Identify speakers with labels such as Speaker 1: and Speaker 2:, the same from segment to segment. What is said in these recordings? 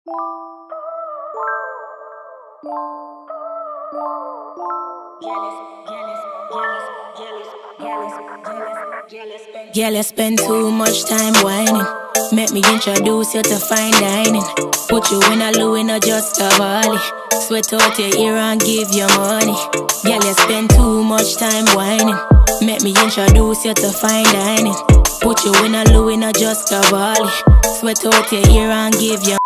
Speaker 1: Girl, you spend too much time whining. Make me introduce you to fine dining. Put you in a Louis, not just a volley. Sweat out your ear and give you money. Girl, you spend too much time whining. Make me introduce you to fine dining. Put you in a Louis, not just a volley. Sweat out your ear and give you.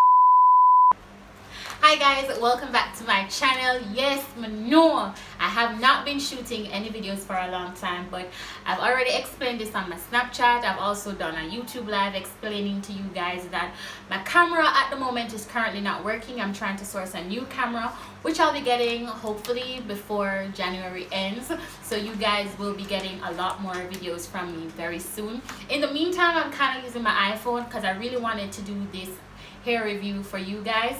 Speaker 2: Hi guys, welcome back to my channel. Yes, Mano, I have not been shooting any videos for a long time, but I've already explained this on my Snapchat. I've also done a YouTube live explaining to you guys that my camera at the moment is currently not working. I'm trying to source a new camera, which I'll be getting hopefully before January ends, so you guys will be getting a lot more videos from me very soon. In the meantime, I'm kind of using my iPhone because I really wanted to do this hair review for you guys.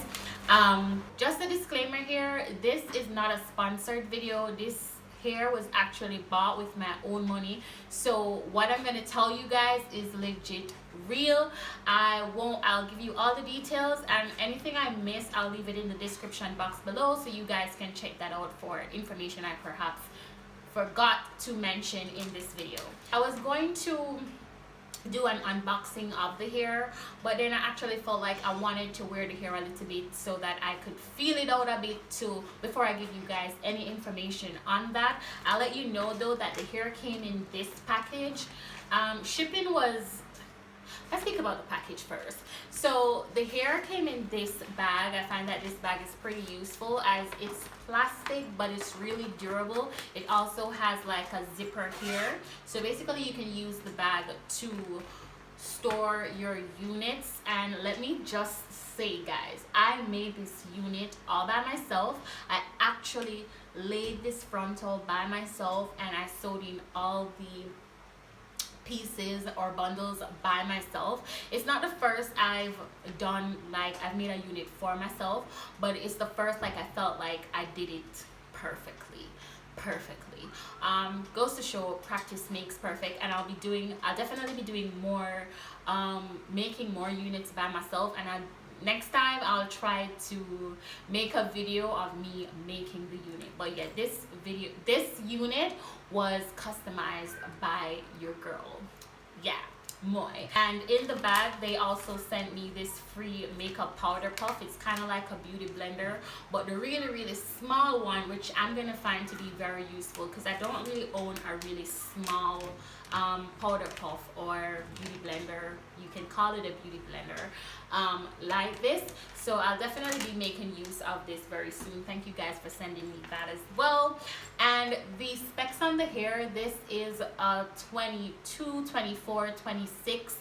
Speaker 2: Just a disclaimer here, this is not a sponsored video. This hair was actually bought with my own money, so what I'm gonna tell you guys is legit real. I'll give you all the details, and anything I miss I'll leave it in the description box below so you guys can check that out for information I perhaps forgot to mention in this video. I was going to do an unboxing of the hair, but then I actually felt like I wanted to wear the hair a little bit so that I could feel it out a bit too before I give you guys any information on that. I'll let you know though that the hair came in this package. Shipping was, let's think about the package first. So the hair came in this bag. I find that this bag is pretty useful as it's plastic, but it's really durable. It also has like a zipper here, so basically you can use the bag to store your units. And let me just say guys, I made this unit all by myself. I actually laid this frontal by myself, and I sewed in all the pieces or bundles by myself. It's not the first I've done, like I've made a unit for myself, but it's the first like I felt like I did it perfectly. Goes to show practice makes perfect, and I'll definitely be doing more, making more units by myself. And next time I'll try to make a video of me making the unit. But yeah, this unit was customized by your girl. Yeah, Moy. And in the bag they also sent me this free makeup powder puff. It's kind of like a beauty blender, but the really small one, which I'm gonna find to be very useful because I don't really own a really small powder puff or beauty blender. You can call it a beauty blender like this. So I'll definitely be making use of this very soon. Thank you guys for sending me that as well. And the specs on the hair, this is a 22, 24, 26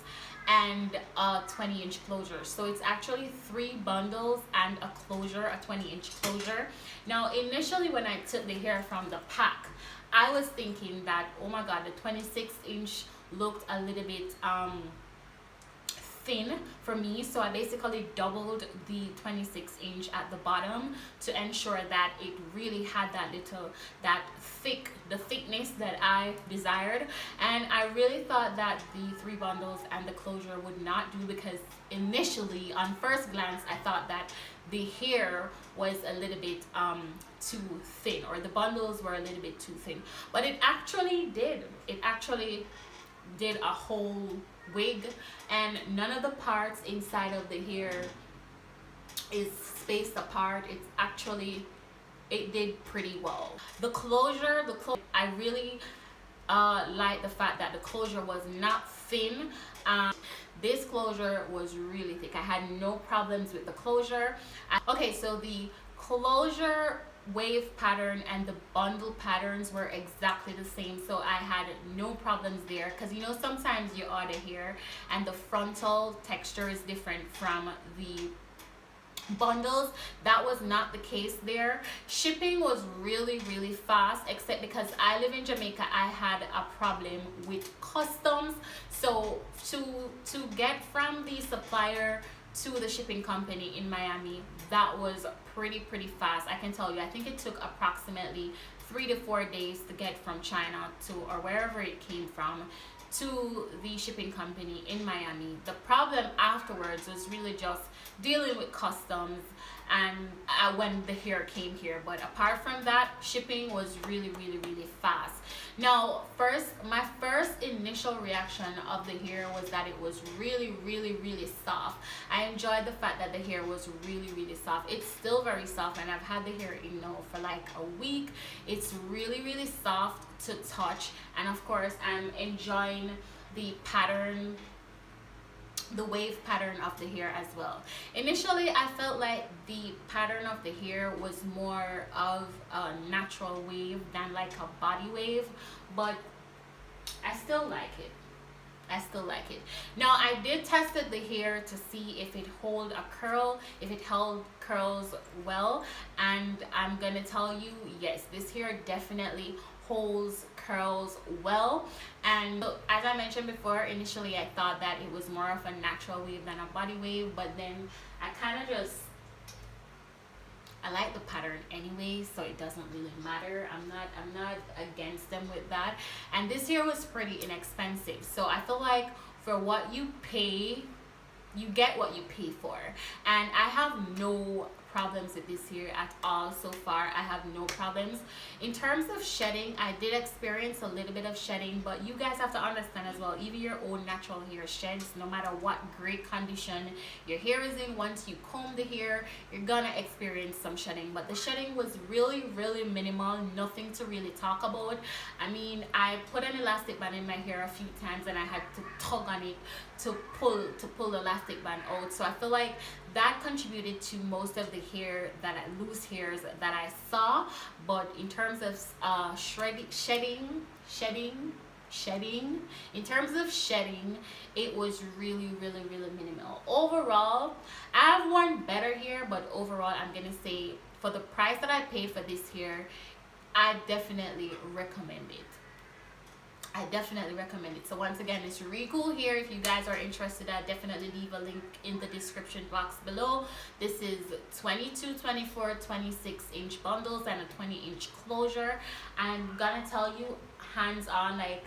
Speaker 2: and a 20-inch closure. So it's actually 3 bundles and a closure, a 20-inch closure. Now initially when I took the hair from the pack, I was thinking that, oh my god, the 26-inch looked a little bit thin for me, so I basically doubled the 26-inch at the bottom to ensure that it really had the thickness that I desired. And I really thought that the 3 bundles and the closure would not do, because initially on first glance I thought that the hair was a little bit too thin, or the bundles were a little bit too thin, but it actually did a whole wig, and none of the parts inside of the hair is spaced apart. It did pretty well. The closure, I really like the fact that the closure was not thin. This closure was really thick. I had no problems with the closure. Okay, so the closure wave pattern and the bundle patterns were exactly the same, so I had no problems there, because you know sometimes you order hair and the frontal texture is different from the bundles. That was not the case there. Shipping was really fast, except because I live in Jamaica, I had a problem with customs. So to get from the supplier to the shipping company in Miami, that was pretty fast. I can tell you, I think it took approximately 3 to 4 days to get from China to, or wherever it came from, to the shipping company in Miami. The problem afterwards was really just dealing with customs and when the hair came here, but apart from that, shipping was really fast. Now my first initial reaction of the hair was that it was really soft. I enjoyed the fact that the hair was really soft. It's still very soft, and I've had the hair in now for like a week. It's really soft to touch, and of course I'm enjoying the pattern, the wave pattern of the hair as well. Initially I felt like the pattern of the hair was more of a natural wave than like a body wave, but I still like it. I still like it. Now I did tested the hair to see if it held a curl, if it held curls well, and I'm gonna tell you, yes, this hair definitely holds curls well. And as I mentioned before, initially I thought that it was more of a natural wave than a body wave, but then I kind of just, I like the pattern anyway, so it doesn't really matter. I'm not against them with that. And this hair was pretty inexpensive, so I feel like for what you pay, you get what you pay for. And I have no problems with this hair at all so far. I have no problems. In terms of shedding, I did experience a little bit of shedding, but you guys have to understand as well, even your own natural hair sheds no matter what great condition your hair is in. Once you comb the hair, you're gonna experience some shedding, but the shedding was really minimal, nothing to really talk about. I mean, I put an elastic band in my hair a few times and I had to tug on it to pull the elastic band out. So I feel like that contributed to most of the hair, that loose hairs that I saw. But in terms of shedding, in terms of shedding, it was really minimal. Overall, I've worn better hair, but overall I'm gonna say for the price that I paid for this hair, I definitely recommend it. I definitely recommend it. So once again, it's really cool here. If you guys are interested, I'll definitely leave a link in the description box below. This is 22, 24, 26 inch bundles and a 20-inch closure. I'm gonna tell you hands on, like,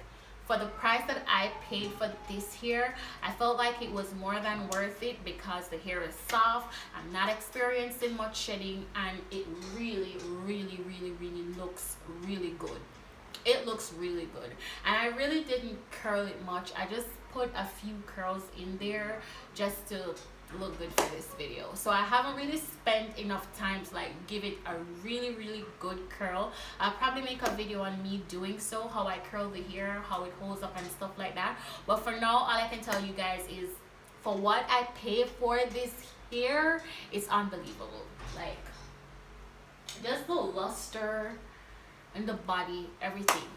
Speaker 2: for the price that I paid for this hair, I felt like it was more than worth it because the hair is soft, I'm not experiencing much shedding, and it really looks really good. It looks really good, and I really didn't curl it much. I just put a few curls in there just to look good for this video. So I haven't really spent enough time to like give it a really good curl. I'll probably make a video on me doing so, how I curl the hair, how it holds up and stuff like that. But for now, all I can tell you guys is for what I paid for this hair, it's unbelievable. Like, just the luster and the body, everything,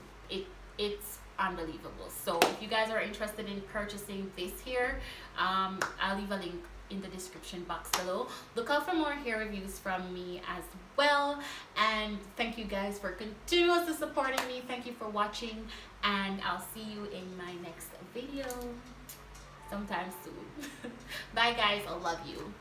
Speaker 2: it's unbelievable. So if you guys are interested in purchasing this hair, I'll leave a link in the description box below. Look out for more hair reviews from me as well, and thank you guys for continuously supporting me. Thank you for watching, and I'll see you in my next video sometime soon. Bye guys, I love you.